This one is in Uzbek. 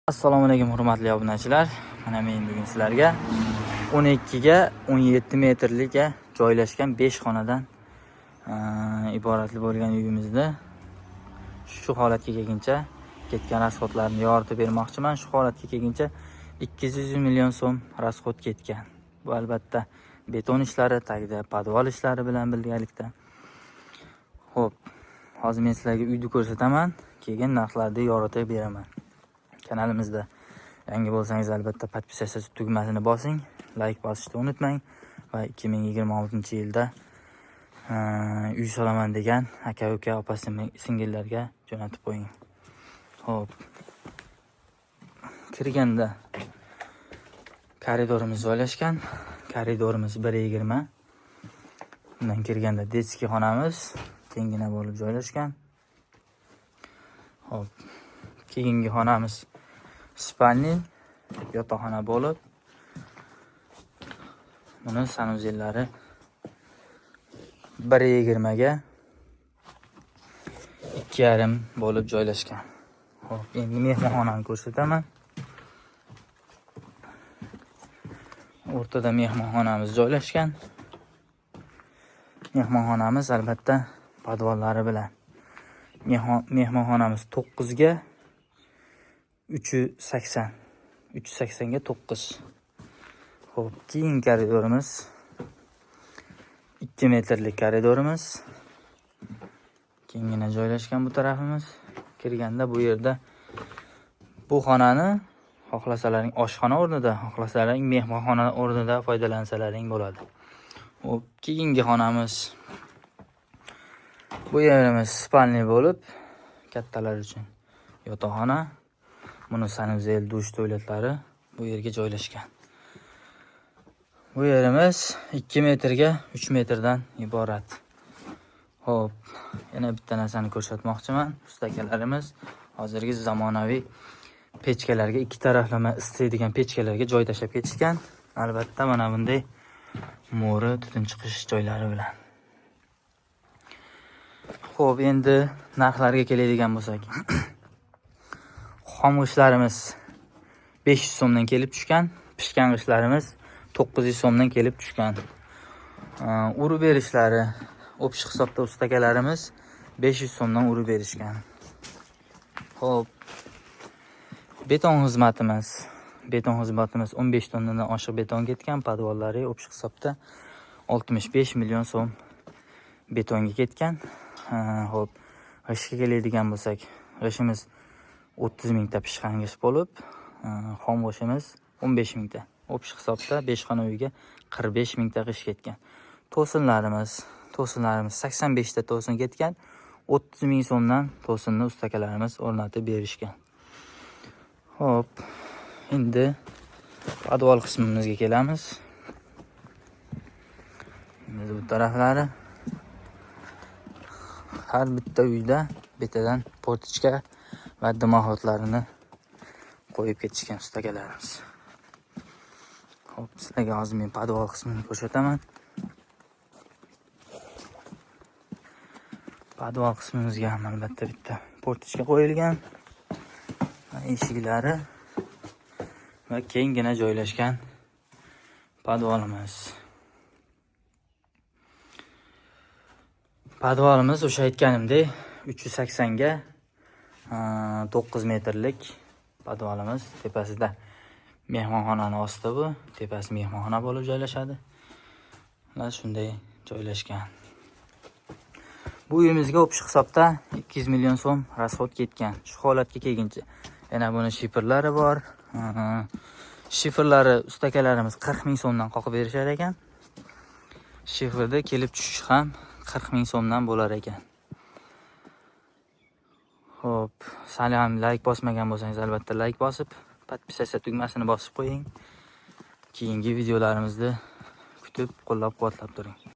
Assalomu alaykum hurmatli obunachilar. Mana men bugun sizlarga 12 ga 17 metrlik joylashgan 5 xonadan iboratli bo'lgan uyimizda shu holatga kelguncha ketgan rasxodlarni yoritib bermoqchiman. Shu holatga kelguncha 200 million so'm rasxod ketgan. Bu albatta beton ishlari, tagida podval ishlari bilan birgalikda. Xo'p, hozir men sizlarga uyni ko'rsataman, keyin narxlarni yoritib beraman. Kanalimizda yangi bo'lsangiz albatta podpisatsiya tugmasini bosing, like bosishni unutmang va 2026-yilda uy solaman degan aka-uka, opa-singillarga jo'natib qo'ying. Xo'p. Kirganda koridorimiz joylashgan. Koridorimiz 1.20. Bundan kirganda detskiy xonamiz tengina bo'lib joylashgan. Xo'p. Keyingi xonamiz spalni yotoqxona bo'lib, buni sanuzellari 1.20 ga 2.5 bo'lib joylashgan. Xo'p, endi mehmonxonani ko'rsataman. O'rtada mehmonxonamiz joylashgan. Mehmonxonamiz albatta podvallari bilan. Mehmonxonamiz 9 ga 380. 380 ga 9. Xo'p, keyin koridorimiz 2 metrlik koridorimiz. Kengina joylashgan bu tarafimiz. Kirganda bu yerda bu xonani xohlasalaring oshxona o'rnida, xohlasalaring mehmonxona o'rnida foydalansalaring bo'ladi. Xo'p, keyingi xonamiz bu yerimiz spalni bo'lib, kattalar uchun yotoqxona. Buni sanuzel, dush, to'yletlari bu yerga joylashgan. Bu yerimiz 2 metrga 3 metrdan iborat. Xo'p, yana bitta narsani ko'rsatmoqchiman. Ustakalarimiz hozirgi zamonaviy pechkalarga, ikki taraflama isitadigan pechkalarga joy tashlab ketishgan. Albatta mana bunday mo'ri tutun chiqish joylari bilan. Xo'p, endi narxlarga keladigan bo'lsak. Xom g'ishtlarimiz 500 so'mdan kelib tushgan. Pishgan g'ishtlarimiz 900 so'mdan kelib tushgan. Urib berishlari o'pish hisobda ustakalarimiz 500 so'mdan urib berishgan. Xo'p. Beton xizmatimiz 15 tonnadan oshiq beton ketgan. Podvallari o'pish hisobda 65 million so'm betonga ketgan. Xo'p. G'ishtga keladigan bo'lsak, g'ishtimiz 30 mingta pishgan g'isht bo'lib, xom g'ishtimiz 15 mingta. O'pish hisobda 5 xona uyga 45 mingta g'isht ketgan. To'sinlarimiz 85 ta to'sin ketgan. 30 ming so'mdan to'sinni ustakalarimiz o'rnatib berishgan. Xo'p, endi podval qismimizga kelamiz. Endi bu taraflari har bitta uyda betadan portichka va dimoxodlarini qo'yib ketishgan ustakalarimiz. Xo'p, sizlarga hozir men podval qismini ko'rsataman. Podval qismimizga ham albatta bitta portichka qo'yilgan. Eshiklari va kengina joylashgan podvalimiz. Podvalimiz o'sha aytganimdek 380 ga 9 metrlik podvalimiz. Tepasida mehmonxonani osti bu, tepasi mehmonxona bo'lib joylashadi. Mana shunday joylashgan. Bu uyimizga o'pish hisobda 200 million so'm rasxod ketgan. Shu holatga kelguncha yana buni shifrlari bor. Shifrlari ustakalarimiz 40 ming so'mdan qoqib berishar ekan. Shifrda kelib tushish ham 40 ming so'mdan bo'lar ekan. Xo'p, sali ham like bosmagan bo'lsangiz albatta like bosib, podpisatsiya tugmasini bosib qo'ying. Keyingi videolarimizni kutib, qo'llab-quvvatlab turing.